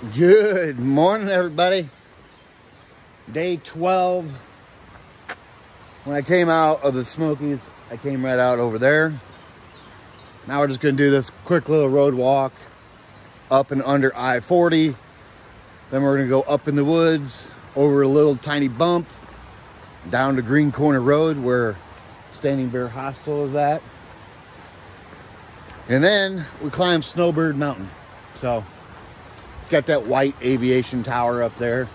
Good morning, everybody. Day 12. When I came out of the Smokies, I came right out over there. Now we're just going to do this quick little road walk up and under I-40. Then we're going to go up in the woods, over a little tiny bump, down to Green Corner Road where Standing Bear Hostel is at. And then we climb Snowbird Mountain. So it's got that white aviation tower up there.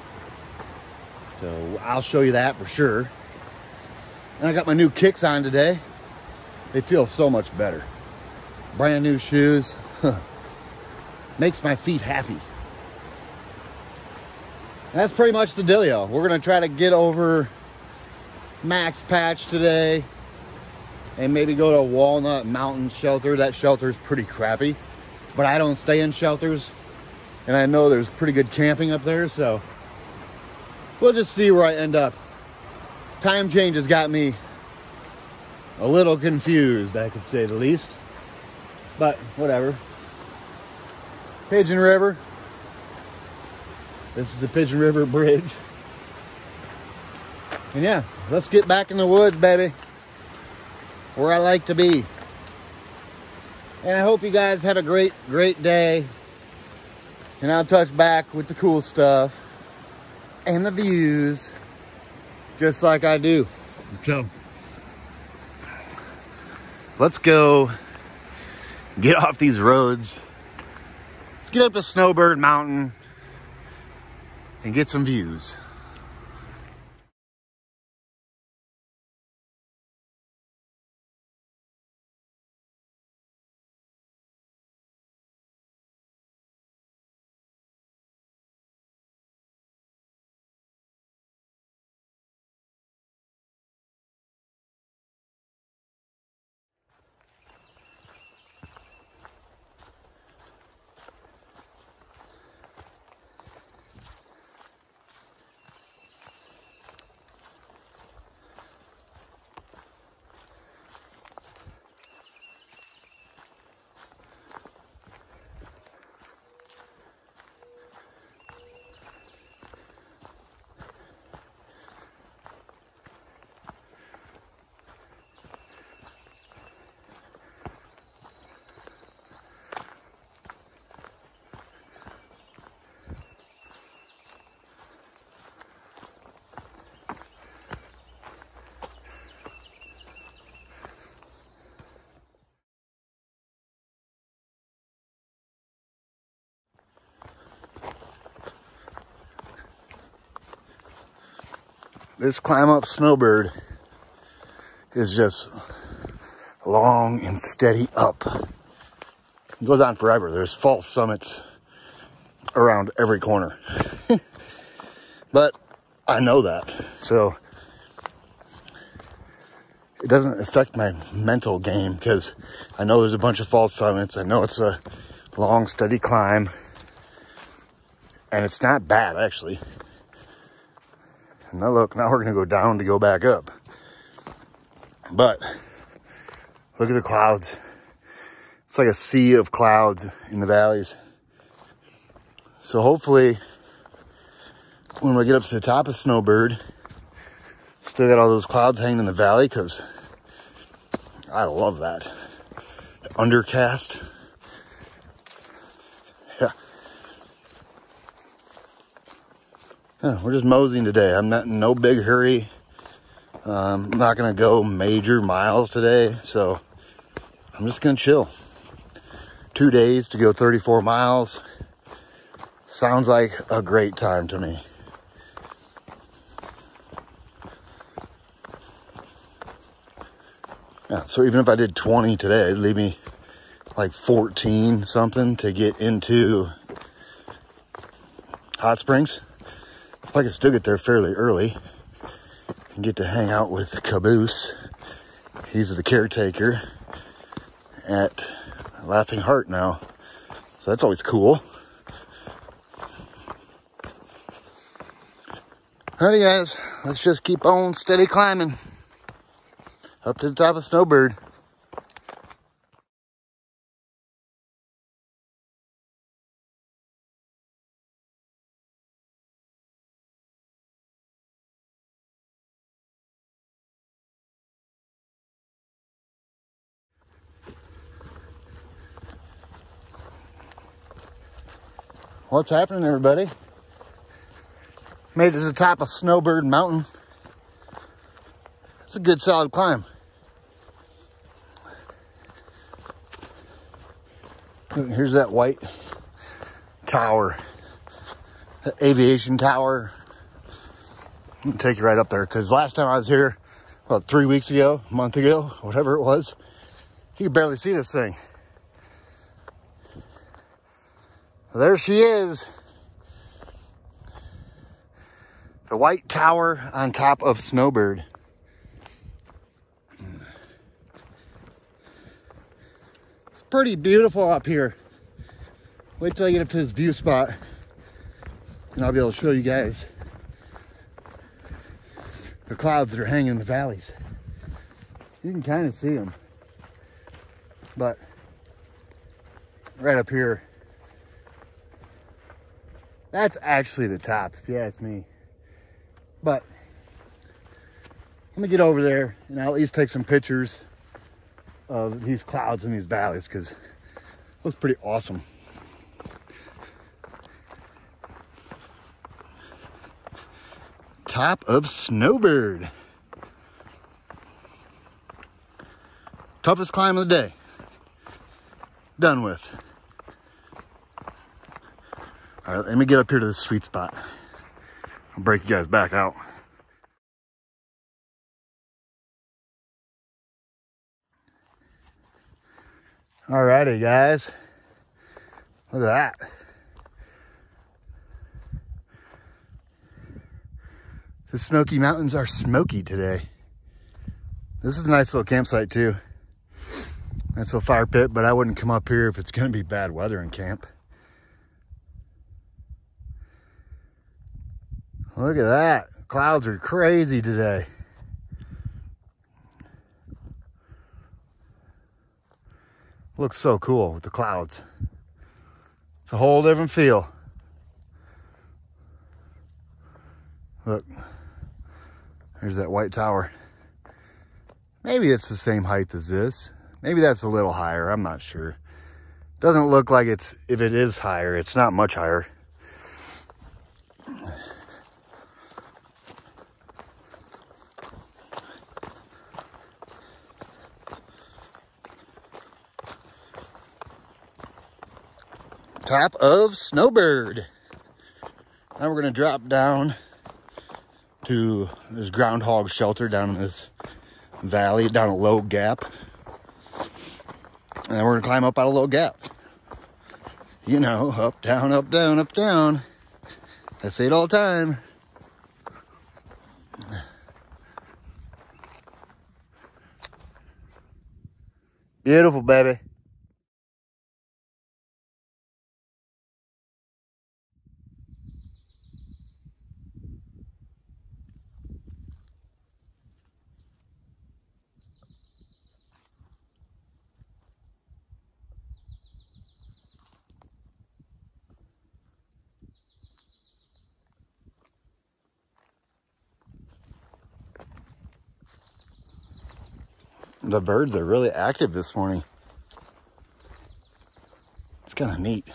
So I'll show you that for sure. And I got my new kicks on today. They feel so much better. Brand new shoes. Makes my feet happy. And that's pretty much the dealio. We're going to try to get over Max Patch today. And maybe go to Walnut Mountain shelter. That shelter is pretty crappy. But I don't stay in shelters. And I know there's pretty good camping up there. So we'll just see where I end up. Time change has got me a little confused, I could say the least. But whatever. Pigeon River. This is the Pigeon River Bridge. And yeah, let's get back in the woods, baby. Where I like to be. And I hope you guys have a great day. And I'll touch back with the cool stuff and the views, just like I do. So let's go get off these roads. Let's get up to Snowbird Mountain and get some views. This climb up Snowbird is just long and steady up. It goes on forever. There's false summits around every corner. But I know that, so it doesn't affect my mental game because I know there's a bunch of false summits. I know it's a long, steady climb. And it's not bad, actually. Now look, now we're going to go down to go back up. But look at the clouds. It's like a sea of clouds in the valleys. So hopefully when we get up to the top of Snowbird, still got all those clouds hanging in the valley because I love that. The undercast. Yeah. Yeah, we're just moseying today. I'm not in no big hurry. I'm not going to go major miles today, so I'm just going to chill. 2 days to go 34 miles. Sounds like a great time to me. Yeah, so even if I did 20 today, it'd leave me like 14 something to get into Hot Springs. I could still get there fairly early and get to hang out with Caboose. He's the caretaker at Laughing Heart now. So that's always cool. Alrighty guys, let's just keep on steady climbing up to the top of Snowbird. What's happening, everybody? Made it to the top of Snowbird Mountain. It's a good solid climb. Here's that white tower, the aviation tower. I'm gonna take you right up there because last time I was here, about 3 weeks ago, a month ago, whatever it was, you could barely see this thing. Well, there she is. The white tower on top of Snowbird. It's pretty beautiful up here. Wait till I get up to this view spot and I'll be able to show you guys the clouds that are hanging in the valleys. You can kind of see them, but right up here, that's actually the top, if you ask me. But let me get over there and I'll at least take some pictures of these clouds in these valleys because it looks pretty awesome. Top of Snowbird. Toughest climb of the day. Done with. All right, let me get up here to the sweet spot. I'll break you guys back out. Alrighty, guys. Look at that. The Smoky Mountains are smoky today. This is a nice little campsite too. Nice little fire pit, but I wouldn't come up here if it's gonna be bad weather in camp. Look at that. Clouds are crazy today. Looks so cool with the clouds. It's a whole different feel. Look, there's that white tower. Maybe it's the same height as this. Maybe that's a little higher, I'm not sure. Doesn't look like it's, if it is higher, it's not much higher. Top of Snowbird. Now we're gonna drop down to this Groundhog shelter down in this valley, down a low gap. And then we're gonna climb up out of low gap. You know, up, down, up, down, up, down. I say it all the time. Beautiful, baby. The birds are really active this morning. It's kind of neat.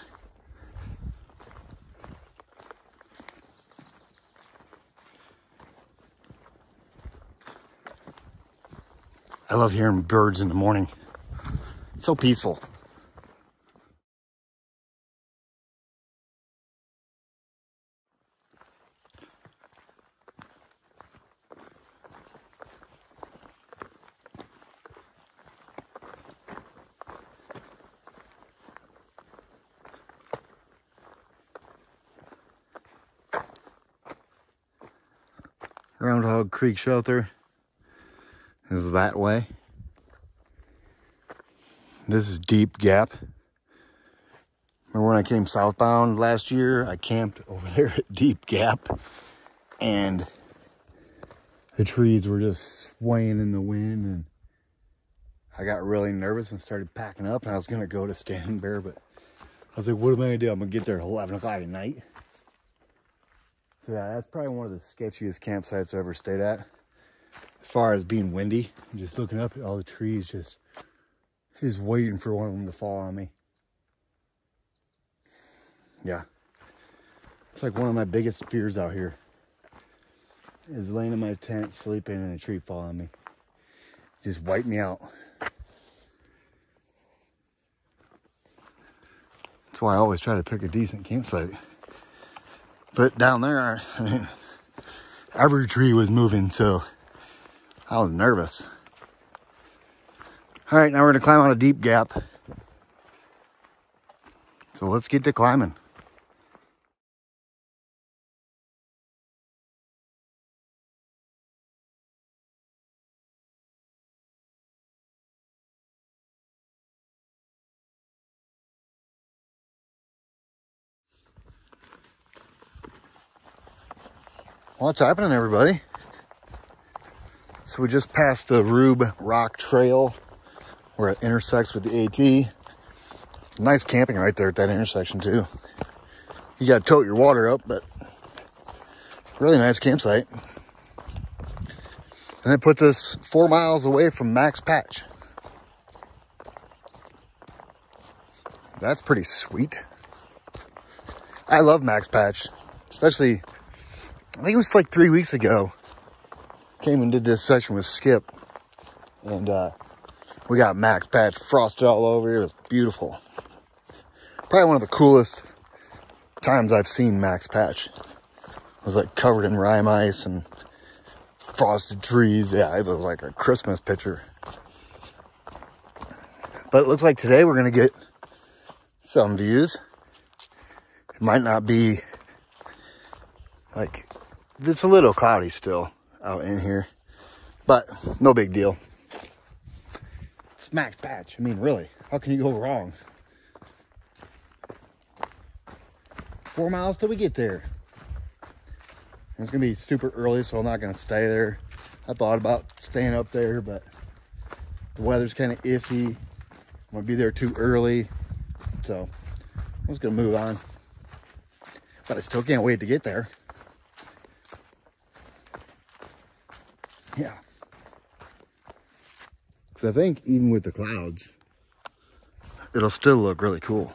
I love hearing birds in the morning. It's so peaceful. Groundhog Creek shelter is that way. This is Deep Gap. Remember when I came southbound last year, I camped over there at Deep Gap and the trees were just swaying in the wind and I got really nervous and started packing up and I was gonna go to Standing Bear, but I was like, what am I gonna do? I'm gonna get there at 11 o'clock at night. So yeah, that's probably one of the sketchiest campsites I've ever stayed at. As far as being windy, I'm just looking up at all the trees, just waiting for one of them to fall on me. Yeah, It's like one of my biggest fears out here is laying in my tent, sleeping, and a tree fall on me. Just wipe me out. That's why I always try to pick a decent campsite. But down there, I mean, every tree was moving, so I was nervous. All right, now we're gonna climb on a deep gap. So let's get to climbing. What's happening, everybody? So we just passed the Rube Rock Trail where it intersects with the AT. Nice camping right there at that intersection too. You gotta tote your water up, but really nice campsite. And it puts us 4 miles away from Max Patch. That's pretty sweet. I love Max Patch, especially, I think it was like 3 weeks ago. Came and did this session with Skip, and we got Max Patch frosted all over. It was beautiful. Probably one of the coolest times I've seen Max Patch. It was like covered in rime ice and frosted trees. Yeah, it was like a Christmas picture. But it looks like today we're gonna get some views. It might not be like, it's a little cloudy still out in here, but no big deal. It's Max Patch. I mean, really, how can you go wrong? 4 miles till we get there. And it's gonna be super early, so I'm not gonna stay there. I thought about staying up there, but the weather's kind of iffy. I'm gonna be there too early, so I'm just gonna move on. But I still can't wait to get there. Yeah. Because I think even with the clouds, it'll still look really cool.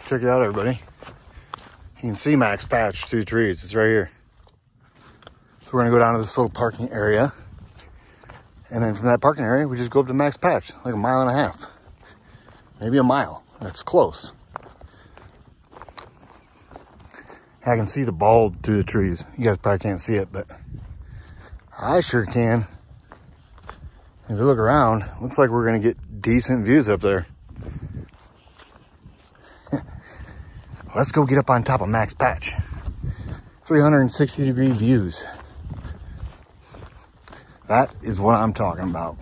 Check it out, everybody. You can see Max Patch, 2 trees. It's right here. So we're gonna go down to this little parking area. And then from that parking area, we just go up to Max Patch, like 1.5 miles. Maybe a mile. That's close. I can see the bald through the trees. You guys probably can't see it, but I sure can. If you look around, looks like we're gonna get decent views up there. Let's go get up on top of Max Patch. 360-degree views. That is what I'm talking about.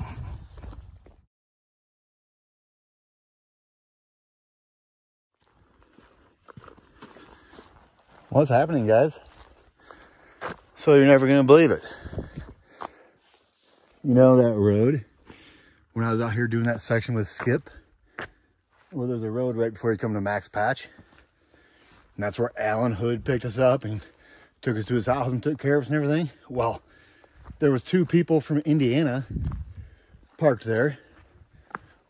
What's happening, guys? So you're never gonna believe it. You know that road, when I was out here doing that section with Skip, well, there's a road right before you come to Max Patch. And that's where Alan Hood picked us up and took us to his house and took care of us and everything. Well, there was 2 people from Indiana parked there,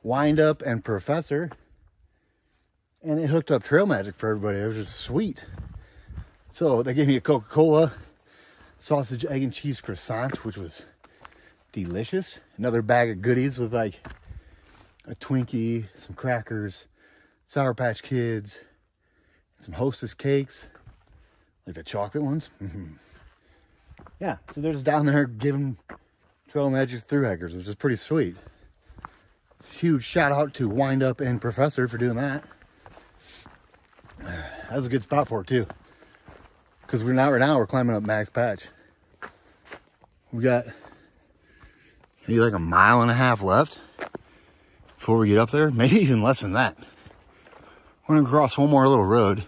Wind Up and Professor, and it hooked up Trail Magic for everybody. It was just sweet. So they gave me a Coca-Cola, sausage, egg, and cheese croissant, which was delicious. Another bag of goodies with like a Twinkie, some crackers, Sour Patch Kids, some Hostess cakes, like the chocolate ones. Yeah, so they're just down there giving Trail Magic through hikers, which is pretty sweet. Huge shout out to Wind Up and Professor for doing that. That was a good spot for it too, because right now we're climbing up Max Patch. We got maybe like 1.5 miles left before we get up there, maybe even less than that. We're gonna cross one more little road,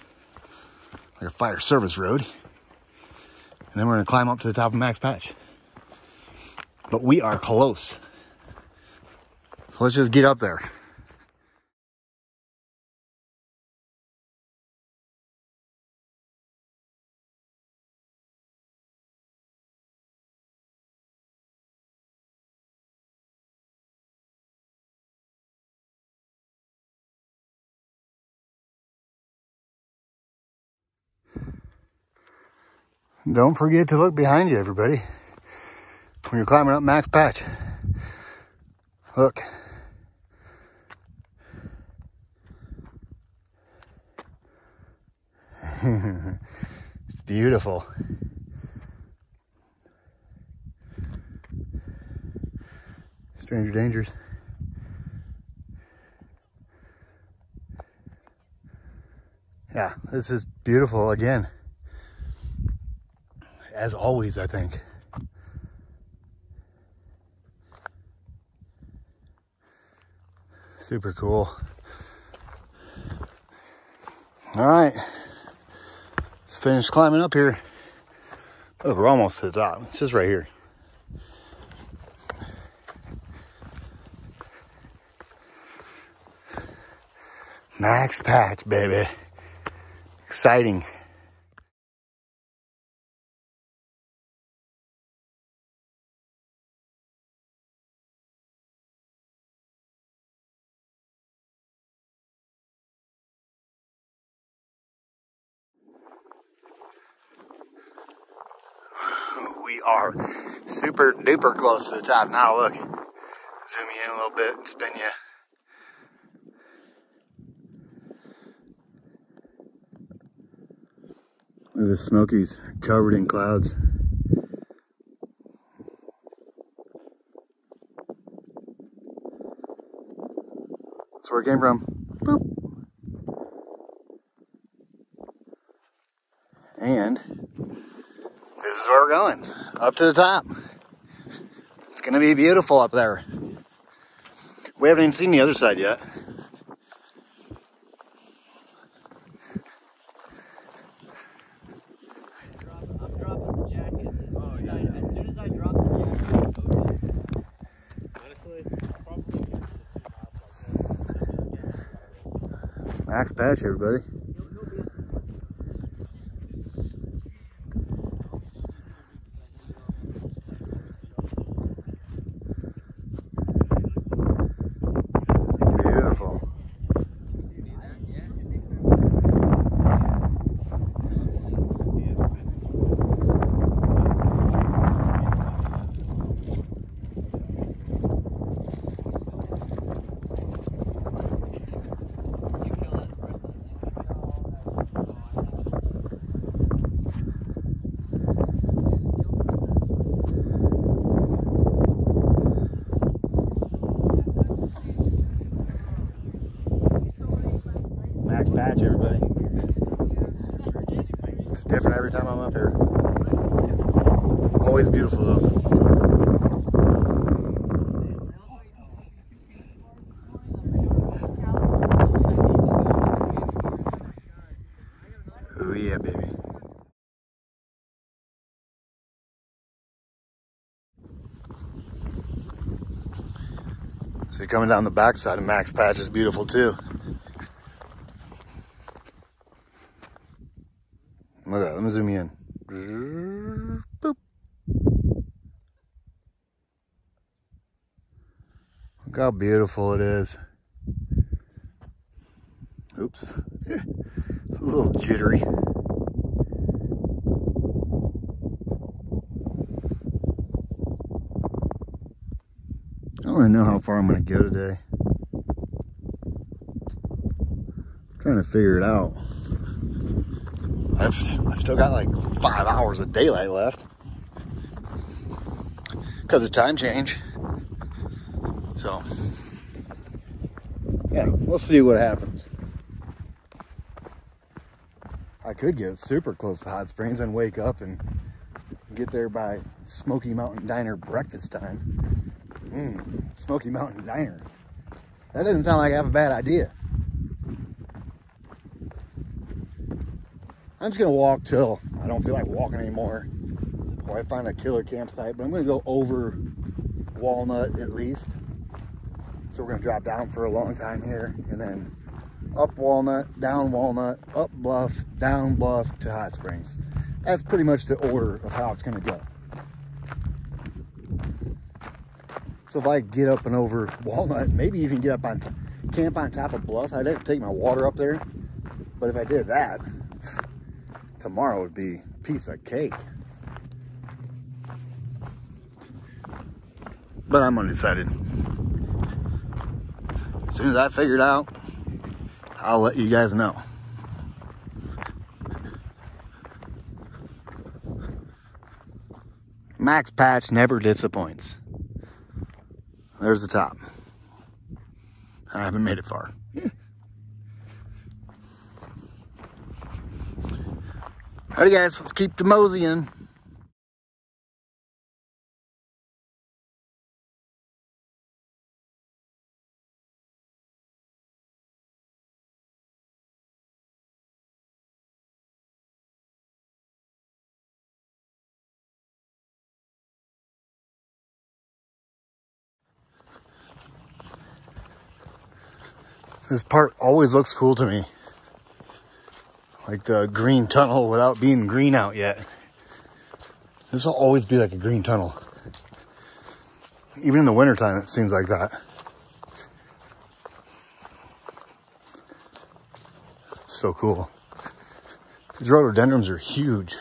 like a fire service road, and then we're gonna climb up to the top of Max Patch. but we are close. So let's just get up there. Don't forget to look behind you, everybody, when you're climbing up Max Patch. Look. It's beautiful. Stranger dangers. Yeah, this is beautiful again. As always, I think. Super cool. All right, let's finish climbing up here. Look, we're almost to the top. It's just right here. Max Patch, baby. Exciting. We are super duper close to the top now. Look, zoom you in a little bit and spin you. Look at the Smokies covered in clouds. That's where it came from. Boop. And this is where we're going, up to the top. It's gonna be beautiful up there. We haven't even seen the other side yet. I'm dropping the jacket as soon as I drop the jacket. Honestly, I'll probably get to 2 miles. Max Patch, everybody. Beautiful. Max Patch, everybody. It's different every time I'm up here. Always beautiful though. Oh yeah, baby. So coming down the backside of Max Patch is beautiful too. Look at that, let me zoom you in. Boop. Look how beautiful it is. Oops. It's a little jittery. I don't even know how far I'm going to go today. I'm trying to figure it out. I've still got like 5 hours of daylight left because of time change. So, yeah, we'll see what happens. I could get super close to Hot Springs and wake up and get there by Smoky Mountain Diner breakfast time. Smoky Mountain Diner. That doesn't sound like I have a bad idea. I'm just gonna walk till I don't feel like walking anymore, or I find a killer campsite. But I'm gonna go over Walnut at least. So we're gonna drop down for a long time here, and then up Walnut, up Bluff, down Bluff to Hot Springs. That's pretty much the order of how it's gonna go. So if I get up and over Walnut, maybe even get up on camp on top of Bluff, I'd have to take my water up there. But if I did that, tomorrow would be a piece of cake. But I'm undecided. As soon as I figure it out, I'll let you guys know. Max Patch never disappoints. There's the top. I haven't made it far. Alrighty guys, let's keep the moseying. This part always looks cool to me. Like the green tunnel without being green out yet. This will always be like a green tunnel. Even in the wintertime, it seems like that. It's so cool. These rhododendrons are huge.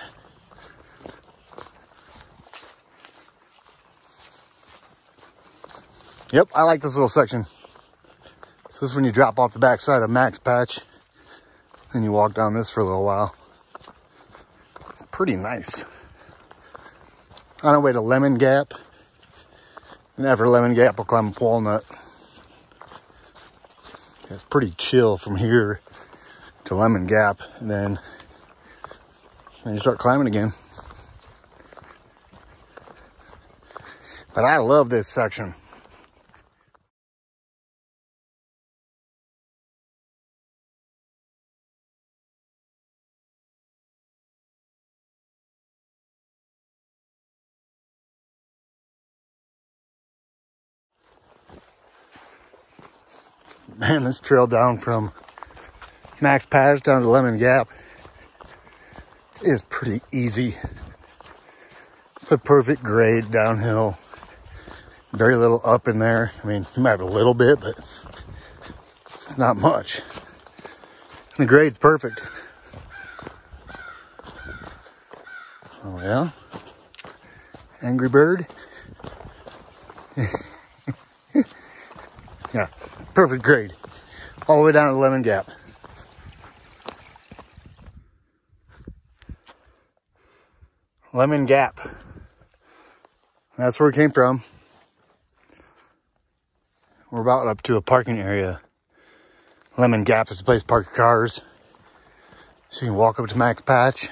Yep, I like this little section. So this is when you drop off the backside of Max Patch. And you walk down this for a little while. It's pretty nice. On our way to Lemon Gap. And after Lemon Gap, we'll climb up Walnut. It's pretty chill from here to Lemon Gap. And then you start climbing again. But I love this section. Man, this trail down from Max Patch down to Lemon Gap is pretty easy. It's a perfect grade downhill. Very little up in there. I mean, you might have a little bit, but it's not much. And the grade's perfect. Oh yeah? Angry Bird? Yeah, perfect grade. All the way down to Lemon Gap. Lemon Gap. That's where we came from. We're about up to a parking area. Lemon Gap is a place to park your cars. So you can walk up to Max Patch.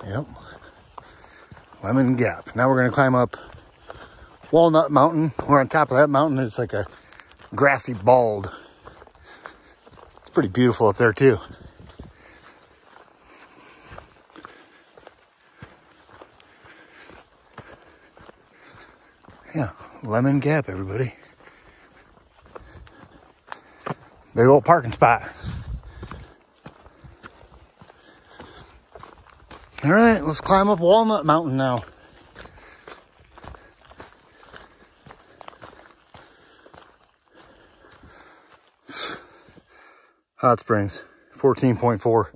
Yep. Lemon Gap. Now we're going to climb up Walnut Mountain. We're on top of that mountain. It's like a grassy bald. It's pretty beautiful up there too. Yeah, Lemon Gap, everybody. Big old parking spot. All right, let's climb up Walnut Mountain now. Hot Springs, 14.4.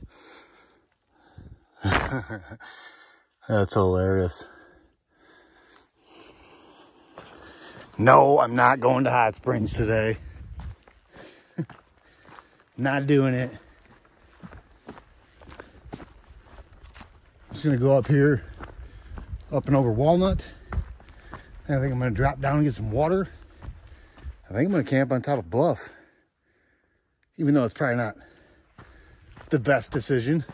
That's hilarious. No, I'm not going to Hot Springs today. Not doing it. Just gonna go up here, up and over Walnut. I think I'm gonna drop down and get some water. I think I'm gonna camp on top of Bluff. Even though it's probably not the best decision.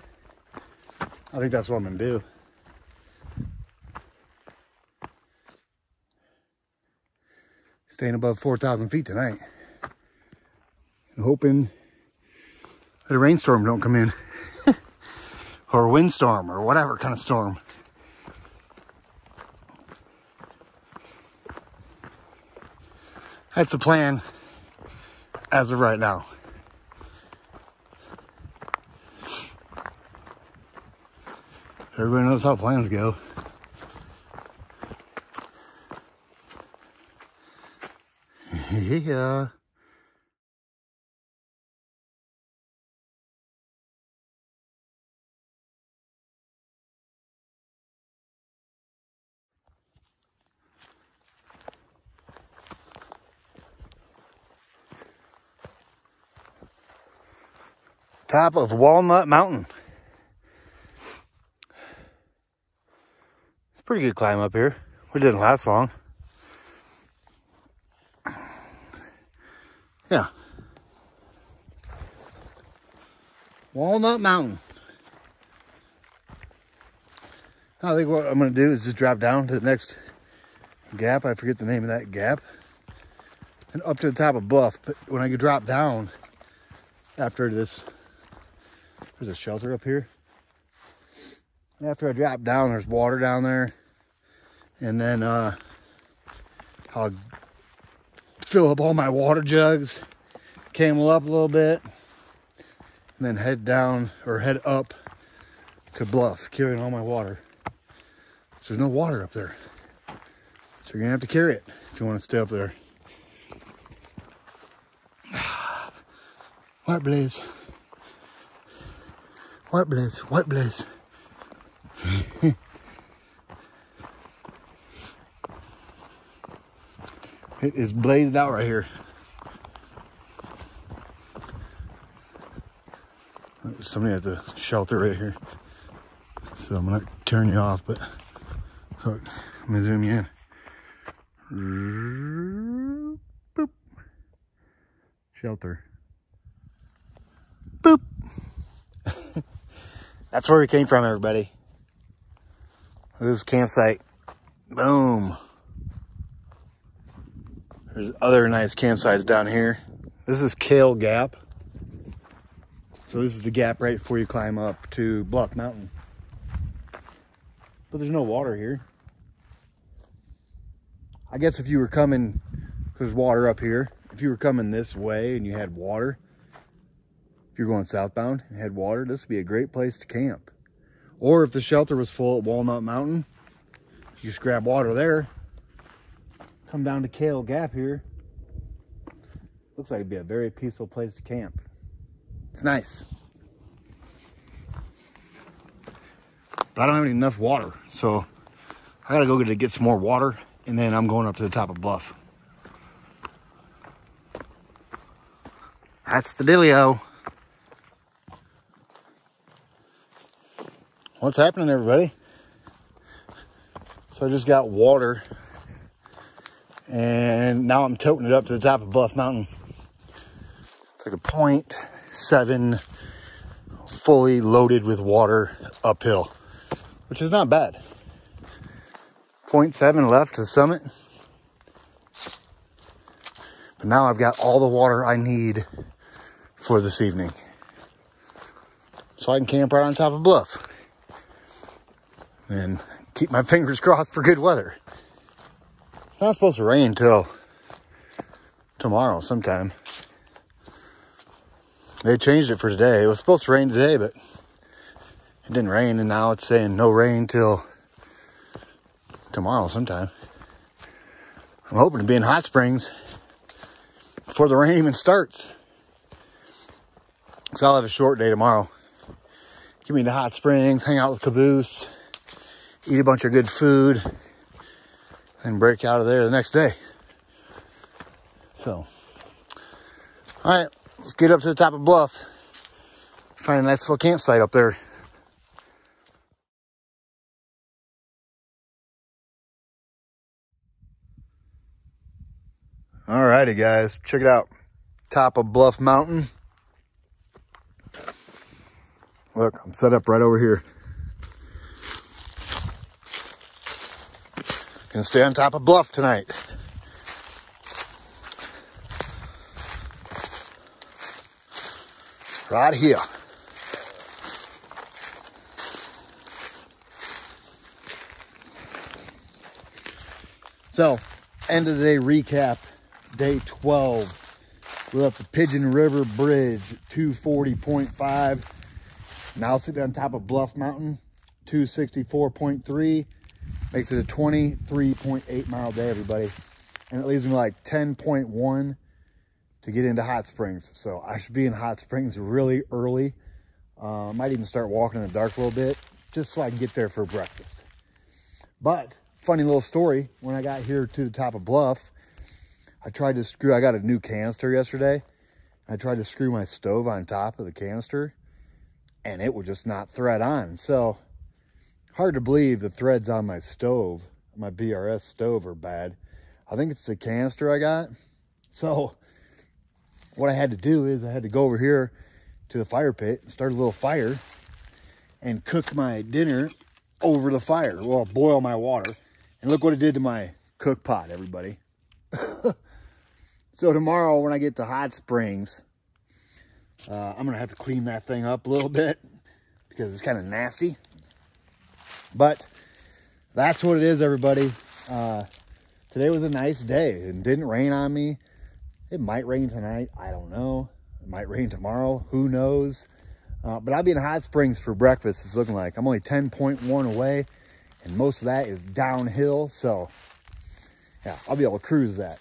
I think that's what I'm gonna do. Staying above 4,000 feet tonight. I'm hoping a rainstorm don't come in. Or a windstorm or whatever kind of storm. That's the plan as of right now. Everybody knows how plans go. Yeah. Top of Walnut Mountain. It's a pretty good climb up here. We didn't last long. Yeah. Walnut Mountain. I think what I'm going to do is just drop down to the next gap. I forget the name of that gap. And up to the top of bluff. But when I drop down after this, there's a shelter up here. After I drop down, there's water down there. And then I'll fill up all my water jugs, camel up a little bit, and then head down or head up to bluff, carrying all my water. So there's no water up there. So you're gonna have to carry it if you want to stay up there. White blaze. White blaze, white blaze. It is blazed out right here. There's somebody at the shelter right here. So I'm gonna turn you off, but look, I'm gonna zoom you in. Boop. Shelter. Boop. That's where we came from, everybody. This is campsite. Boom. There's other nice campsites down here. This is Kale Gap. So this is the gap right before you climb up to Bluff Mountain. But there's no water here. I guess if you were coming, there's water up here. If you were coming this way and you had water, if you're going southbound and had water, this would be a great place to camp. Or if the shelter was full at Walnut Mountain, you just grab water there. Come down to Kale Gap here. Looks like it'd be a very peaceful place to camp. It's nice. But I don't have enough water, so I gotta go get some more water, and then I'm going up to the top of Bluff. That's the dealio. What's happening, everybody? So I just got water, and now I'm toting it up to the top of Bluff Mountain. It's like a 0.7 fully loaded with water uphill, which is not bad. 0.7 left to the summit. But now I've got all the water I need for this evening. So I can camp right on top of Bluff. And keep my fingers crossed for good weather. It's not supposed to rain till tomorrow sometime. They changed it for today. It was supposed to rain today, but it didn't rain, and now it's saying no rain till tomorrow sometime. I'm hoping to be in Hot Springs before the rain even starts. So I'll have a short day tomorrow. Give me the Hot Springs, hang out with Caboose, eat a bunch of good food, and break out of there the next day. So, all right, let's get up to the top of Bluff. Find a nice little campsite up there. All righty, guys, check it out. Top of Bluff Mountain. Look, I'm set up right over here. Gonna stay on top of Bluff tonight. right here. So, end of the day recap, day 12. We left the Pigeon River Bridge, 240.5. Now sitting on top of Bluff Mountain, 264.3. Makes it a 23.8 mile day, everybody. And it leaves me like 10.1 to get into Hot Springs. So I should be in Hot Springs really early. Might even start walking in the dark a little bit, just so I can get there for breakfast. But, funny little story, when I got here to the top of Bluff, I got a new canister yesterday. I tried to screw my stove on top of the canister, and it would just not thread on. So, hard to believe the threads on my stove, my BRS stove, are bad. I think it's the canister I got. So, what I had to do is I had to go over here to the fire pit and start a little fire and cook my dinner over the fire. Well, boil my water. And look what it did to my cook pot, everybody. So tomorrow when I get to Hot Springs, I'm going to have to clean that thing up a little bit because it's kind of nasty. But that's what it is, everybody. Today was a nice day. It didn't rain on me. It might rain tonight. I don't know. It might rain tomorrow. Who knows? But I'll be in Hot Springs for breakfast, it's looking like. I'm only 10.1 away, and most of that is downhill. So, yeah, I'll be able to cruise that.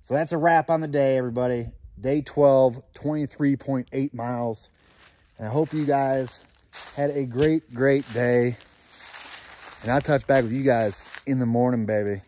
So that's a wrap on the day, everybody. Day 12, 23.8 miles. And I hope you guys had a great, great day. And I'll touch back with you guys in the morning, baby.